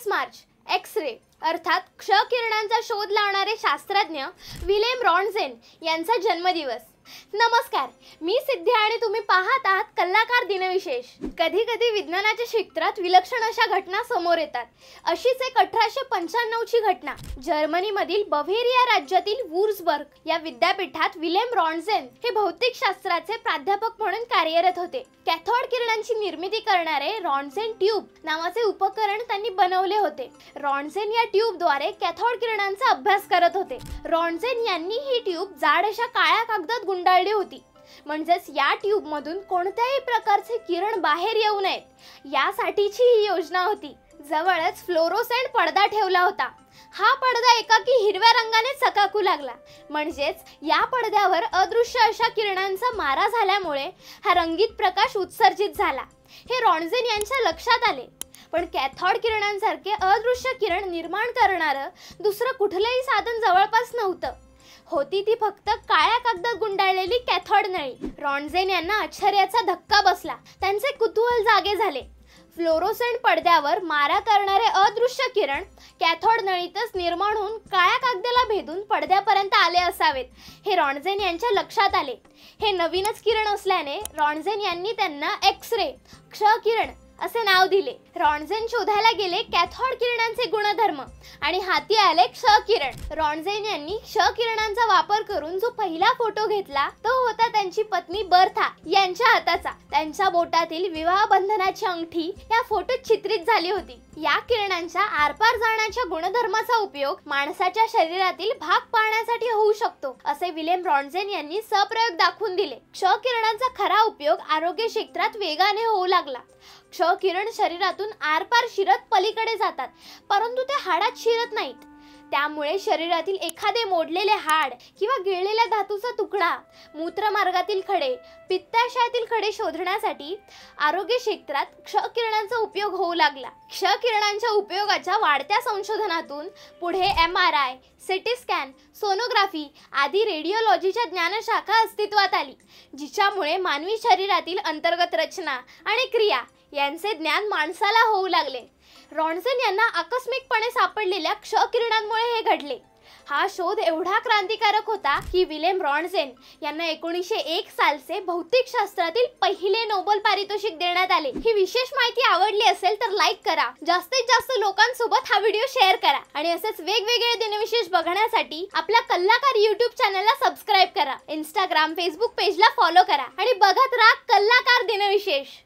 26 March x-ray अर्थात क्ष किरणांचा शोध लावणारे शास्त्रज्ञ विलेम रॉन्टजेन यांचा जन्मदिवस। नमस्कार, मी सिद्धी आणि तुम्ही पाहत आहात कलाकार दिनविशेष। कधी कधी विज्ञानाच्या क्षेत्रात विलक्षण अशा घटना समोर येतात। अशीच एक 1895 ची घटना जर्मनीमधील बव्हेरिया राज्यातील वुर्झबर्ग या विद्यापीठात विलेम रॉन्टजेन हे भौतिकशास्त्राचे प्राध्यापक म्हणून कार्यरत होते। कॅथोड किरणांची निर्मिती करणारे रॉन्टजेन ट्यूब नावाचे उपकरण त्यांनी बनवले होते। रॉन्टजेन या ट्यूबद्वारे कॅथोड किरणांचा अभ्यास करत होते। रॉन्टजेन यांनी ही ट्यूब जाड अशा काळ्या कागदात गुंडाळली होती, म्हणजेच या ट्यूब मधून कोणत्याही प्रकारचे किरण बाहेर येऊ नयेत यासाठीची ही योजना होती। जवळच फ्लोरोसेंट पडदा ठेवला होता। हा पडदा एकाकी हिरव्या रंगाने चकाकू लागला, म्हणजेच या पडद्यावर अदृश्य अशा किरणांचा मारा झाल्यामुळे हा रंगीत प्रकाश उत्सर्जित झाला। हे रॉन्टजेन यांच्या लक्षात आले, पण कॅथोड किरणांसारखे अदृश्य किरण निर्माण करणारं दुसरं कुठलंही साधन जवळपास नव्हतं। होती ती फक्त काळ्या कागदात गुंडाळलेली कॅथोड नळी। रॉन्टजेन यांना आश्चर्याचा धक्का बसला। त्यांचे कुतूहल जागे झाले। फ्लोरोसेंट पडद्यावर मारा करणारे अदृश्य किरण कॅथोड नळीतच निर्माण होऊन काळ्या कागदाला भेदून पडद्यापर्यंत आले असावेत हे रॉन्टजेन यांच्या लक्षात आले। हे नवीनच किरण असल्याने रॉन्टजेन यांनी त्यांना एक्स-रे क्ष किरण असे नाव दिले। रॉन्टजेन शोधायला गेले कॅथोड किरणांचे गुणधर्म आणि हाती आले क्ष किरण। रॉन्टजेन यांनी क्ष किरणांचा वापर करून जो पहिला फोटो घेतला तो होता त्यांची पत्नी बर्था यांच्या हाताचा। त्यांच्या बोटातील विवाह बंधनाची अंगठी या फोटोत चित्रित झाली होती। या किरणांच्या आरपार जाण्याच्या गुणधर्माचा उपयोग माणसाच्या शरीरातील भाग पाहण्यासाठी होऊ शकतो असे विलेम रॉन्टजेन यांनी सप्रयोग दाखवून दिले। क्ष किरणांचा खरा उपयोग आरोग्य क्षेत्रात वेगाने होऊ लागला। क्ष किरण शरीरातून आरपार शिरत पलीकडे जातात, परंतु ते हाडात शिरत नाहीत। त्यामुळे शरीरातील एखादे मोडलेले हाड किंवा गिळलेल्या धातूचा तुकडा, मूत्रमार्गातील खडे, पित्ताशयातील खडे शोधण्यासाठी आरोग्य क्षेत्रात क्ष किरणांचा उपयोग होऊ लागला। क्ष किरणांच्या उपयोगाच्या वाढत्या संशोधनातून पुढे MRI, सिटी स्कॅन, सोनोग्राफी आदी रेडिओलॉजीच्या ज्ञानशाखा अस्तित्वात आली, जिच्यामुळे मानवी शरीरातील अंतर्गत रचना आणि क्रिया यांचे ज्ञान माणसाला होऊ लागले। रॉन्टजेन यांना आकस्मिकपणे सापडलेल्या क्ष किरणांमुळे हे घडले। हा शोध एवढा क्रांतिकारक होता की विलेम रॉन्टजेन यांना 1901 सालचे भौतिकशास्त्रातील पहिले नोबेल पारितोषिक देण्यात आले। ही विशेष माहिती आवडली असेल तर लाईक करा, जास्तीत जास्त लोकांसोबत हा व्हिडिओ शेअर करा आणि असेच वेगवेगळे दिनविशेष बघण्यासाठी आपल्या कलाकार YouTube चॅनलला सबस्क्राइब करा। Instagram, Facebook पेजला फॉलो करा आणि बघत राहा कलाकार दिनविशेष।